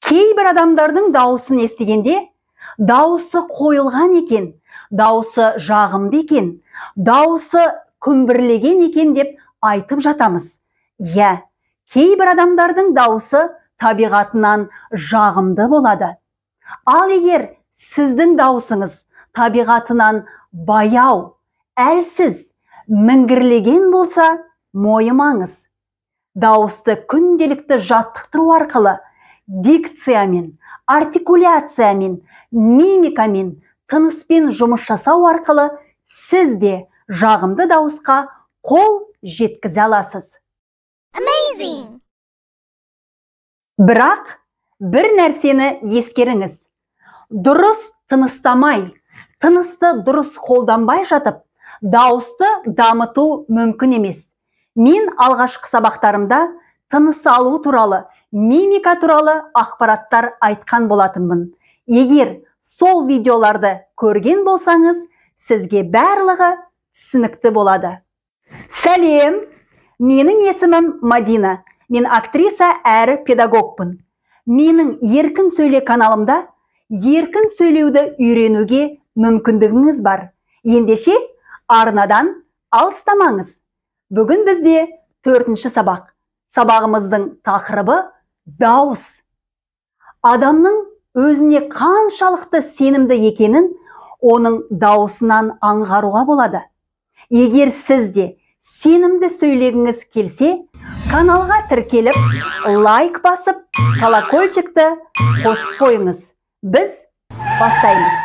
Кейбір адамдардың дауысын естігенде, дауысы қойылған екен, дауысы жағымды екен, дауысы күмбірлеген екен деп айтып жатамыз. Кейбір адамдардың дауысы табиғатынан жағымды болады. Ал егер сіздің дауысыңыз табиғатынан баяу, әлсіз, міңгірлеген болса, мойымаңыз. Дауысты күнделікті жаттықтыру арқылы дикциямен, артикуляциямен, мимикамен, тыныспен жұмыс жасау арқылы сіз де жағымды дауысқа қол жеткізе аласыз. Amazing! Бірақ бір нәрсені ескеріңіз. Дұрыс тыныстамай, тынысты дұрыс қолданбай жатып, дауысты дамыту мүмкін емес. Мен алғашқы сабақтарымда тыныс алу туралы, мимика туралы ақпараттар айтқан болатынмын. Егер сол видеоларды көрген болсаңыз, сізге барлығы түсінікті болады. Сәлем, менің есімім Мадина. Мен актриса әрі педагогпын. Менің еркін сөйле каналымда еркін сөйлеуді үйренуге мүмкіндігіңіз бар. Ендеше арнадан алыстамаңыз. Бүгін бізде 4-ші сабақ. Сабағымыздың тақырыбы дауыс. Адамның өзіне қаншалықты сенімді екенін оның дауысынан аңғаруға болады. Егер сіз де сенімді сөйлегіңіз келсе, каналға тіркеліп, лайк басып, колокольчикті қосып қойыңыз. Біз бастаймыз.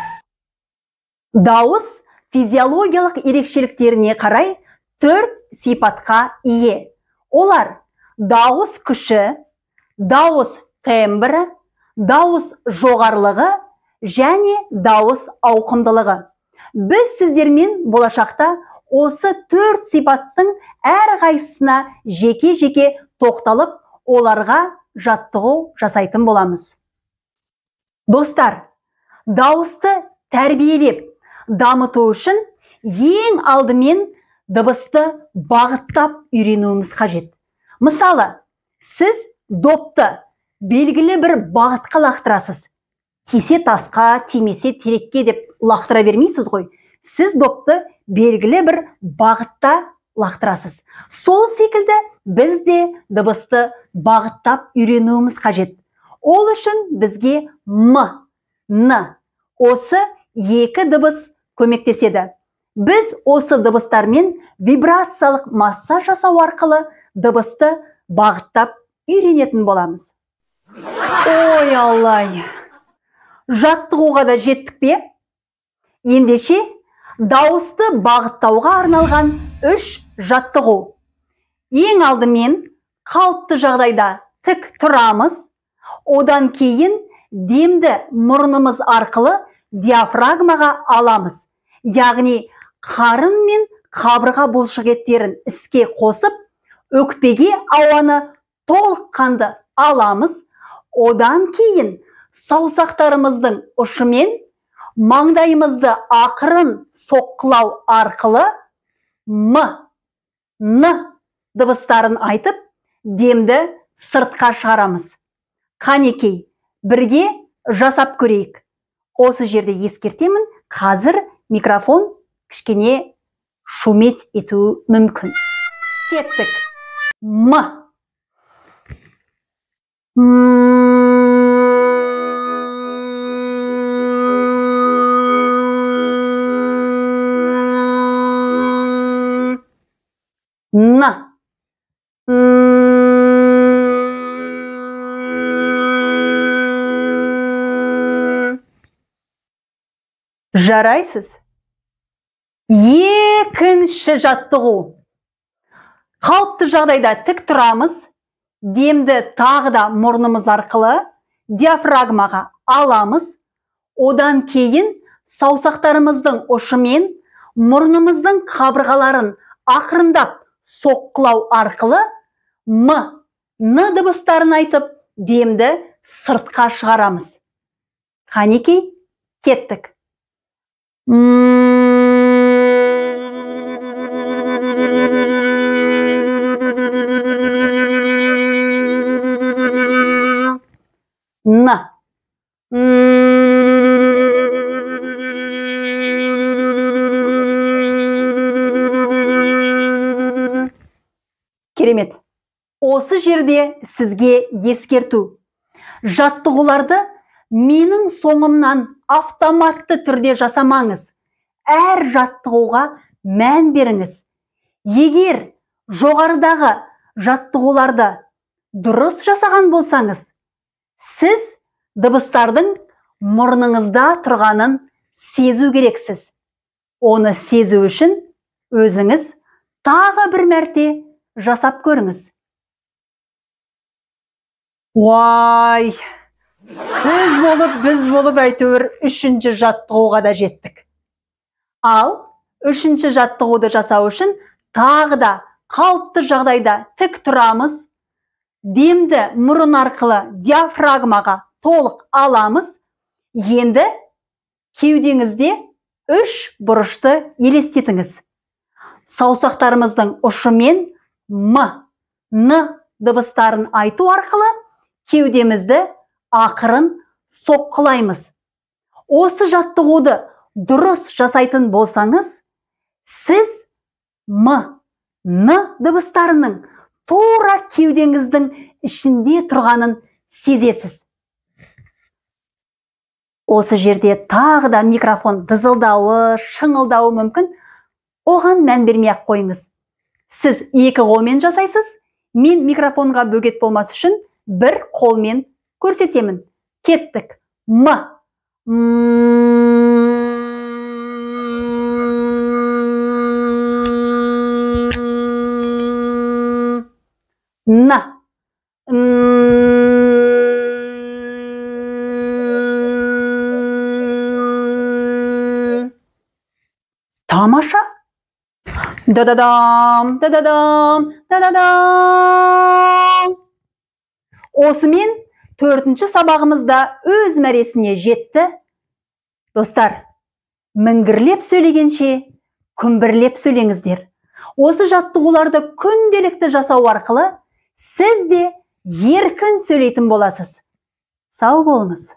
Дауыс физиологиялық ерекшеліктеріне қарай 4 сипатқа ие. Олар дауыс күші, дауыс тембрі, дауыс жоғарылығы және дауыс ауқымдылығы. Біз сіздермен болашақта осы 4 сипаттың әрқайсысына жеке-жеке тоқталып, оларға жаттығу жасайтын боламыз. Достар, дауысты тәрбиелеп, дамыту үшін ең алдымен дыбысты бағыттап үйренуіміз қажет. Мысалы, сіз допты белгілі бір бағытқа лақтырасыз. Тисе тасқа, тимесе терекке деп лақтыра бермейсіз ғой. Сіз допты белгілі бір бағытта лақтырасыз. Сол секілді біз де дыбысты бағыттап үйренуіміз қажет. Ол үшін бізге м, н, осы 2 дыбыс көмектеседі. Біз осы дыбыстармен вибрациялық массаж жасау арқылы дыбысты бағыттап үйренетін боламыз. Ой Аллай! Жаттығуға да жеттік пе? Ендеше дауысты бағыттауға арналған 3 жаттығу. Ең алдымен қалыпты жағдайда тік тұрамыз, одан кейін демді мұрнымыз арқылы диафрагмаға аламыз. Яғни қарын мен қабырға бұлшықеттерін іске қосып, өкпеге ауаны толыққанды аламыз. Одан кейін саусақтарымыздың ұшымен маңдайымызды ақырын соққылау арқылы м, н дыбыстарын айтып, демді сыртқа шығарамыз. Қанекей, бірге жасап көрейік. Осы жерде ескертемін, қазір микрофон кішкене шумет етуі мүмкін. Кеттік. М. Н. Жарайсыз? Екінші жаттығу. Қалыпты жағдайда тік тұрамыз, демді тағы да мұрнымыз арқылы диафрагмаға аламыз, одан кейін саусақтарымыздың ұшымен мұрнымыздың қабырғаларын ақырындап соққылау арқылы м, н дыбыстарын айтып, демді сыртқа шығарамыз. Қанекей, кеттік. Н. Керемет. Осы жерде сізге ескерту. Жаттығуларды менің соңымнан автоматты түрде жасамаңыз. Әр жаттығуға мән беріңіз. Егер жоғарыдағы жаттығуларды дұрыс жасаған болсаңыз, сіз дыбыстардың мұрныңызда тұрғанын сезу керексіз. Оны сезу үшін өзіңіз тағы бір мәрте жасап көріңіз. Вай, сіз болып, біз болып әйтеуір үшінші жаттығуға да жеттік. Ал үшінші жаттығуды жасау үшін тағы да қалыпты жағдайда тік тұрамыз. Демді мұрын арқылы диафрагмаға толық аламыз. Енді кеудеңізде 3 бұрышты елестетіңіз. Саусақтарымыздың ұшымен М, Н дыбыстарын айту арқылы кеудемізді ақырын соққылаймыз. Осы жаттығуды дұрыс жасайтын болсаңыз, сіз М, Н дыбыстарының тура кеудеңіздің ішінде тұрғанын сезесіз. Осы жерде тағы да микрофон дызылдауы, шыңылдауы мүмкін. Оған мән бермей-ақ қойыңыз. Сіз 2 қолмен жасайсыз, мен микрофонға бөгет болмас үшін 1 қолмен көрсетемін. Кеттік. М. Н. Тамаша. Да-да-дам, да-да-дам, да-да-дам. Осымен 4-ші сабағымызда өз мәресіне жетті. Достар, міңгірлеп сөйлегенше, күмбірлеп сөйлеңіздер. Осы жаттығуларды күнделікті жасау арқылы сіз де еркін сөйлейтін боласыз. Сау болыңыз.